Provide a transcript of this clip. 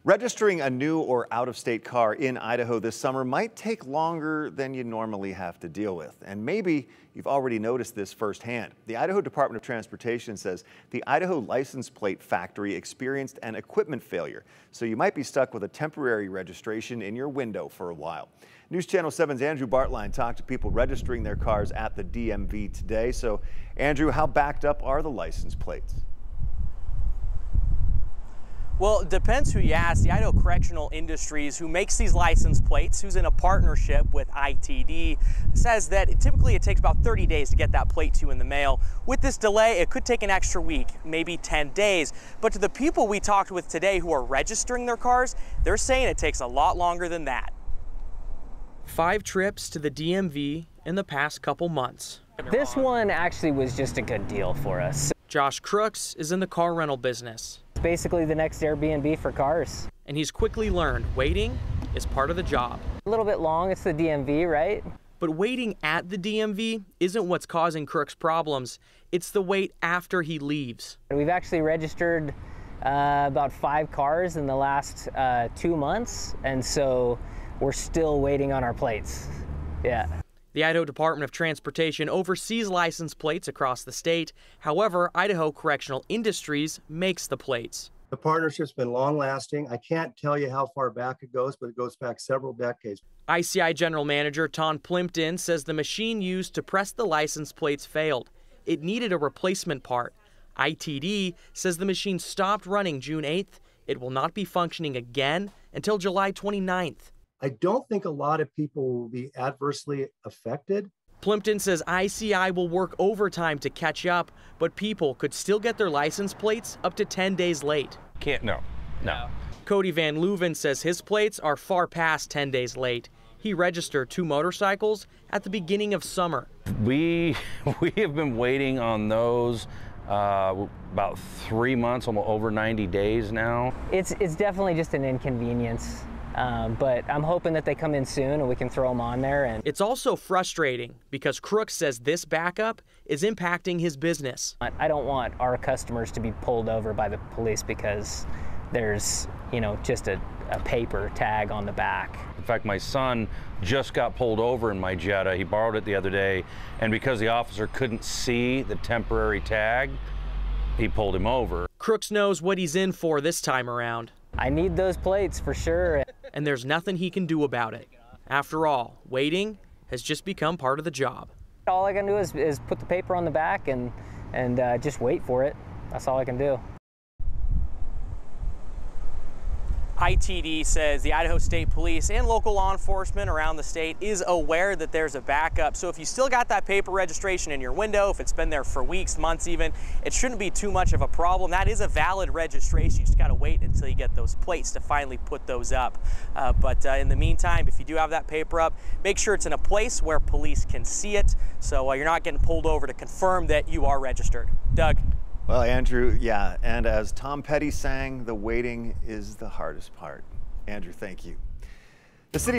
Registering a new or out-of-state car in Idaho this summer might take longer than you normally have to deal with. And maybe you've already noticed this firsthand. The Idaho Department of Transportation says the Idaho license plate factory experienced an equipment failure. So you might be stuck with a temporary registration in your window for a while. News Channel 7's Andrew Bartline talked to people registering their cars at the DMV today. So Andrew, how backed up are the license plates? Well, it depends who you ask. The Idaho Correctional Industries, who makes these license plates, who's in a partnership with ITD, says that typically it takes about 30 days to get that plate to you in the mail. With this delay, it could take an extra week, maybe 10 days. But to the people we talked with today who are registering their cars, they're saying it takes a lot longer than that. 5 trips to the DMV in the past couple months. This one actually was just a good deal for us. Josh Crooks is in the car rental business. It's basically the next Airbnb for cars. And he's quickly learned waiting is part of the job. A little bit long, it's the DMV, right? But waiting at the DMV isn't what's causing Crooks problems. It's the wait after he leaves. We've actually registered about 5 cars in the last 2 months, and so we're still waiting on our plates. Yeah. The Idaho Department of Transportation oversees license plates across the state. However, Idaho Correctional Industries makes the plates. The partnership's been long-lasting. I can't tell you how far back it goes, but it goes back several decades. ICI General Manager Tom Plimpton says the machine used to press the license plates failed. It needed a replacement part. ITD says the machine stopped running June 8th. It will not be functioning again until July 29th. I don't think a lot of people will be adversely affected. Plimpton says ICI will work overtime to catch up, but people could still get their license plates up to 10 days late. No. Cody Van Leuven says his plates are far past 10 days late. He registered 2 motorcycles at the beginning of summer. We have been waiting on those about 3 months, almost over 90 days now. It's definitely just an inconvenience. But I'm hoping that they come in soon and we can throw them on there. And it's also frustrating because Crooks says this backup is impacting his business. I don't want our customers to be pulled over by the police because there's, just a paper tag on the back. In fact, my son just got pulled over in my Jetta. He borrowed it the other day, and because the officer couldn't see the temporary tag, he pulled him over. Crooks knows what he's in for this time around. I need those plates for sure. And there's nothing he can do about it. After all, waiting has just become part of the job. All I can do is put the paper on the back and just wait for it. That's all I can do. ITD says the Idaho State Police and local law enforcement around the state is aware that there's a backup. So if you still got that paper registration in your window, if it's been there for weeks, months even, it shouldn't be too much of a problem. That is a valid registration. You just got to wait until you get those plates to finally put those up. But in the meantime, if you do have that paper up, make sure it's in a place where police can see it so you're not getting pulled over to confirm that you are registered. Doug. Well, Andrew, yeah, and as Tom Petty sang, the waiting is the hardest part. Andrew, thank you. The city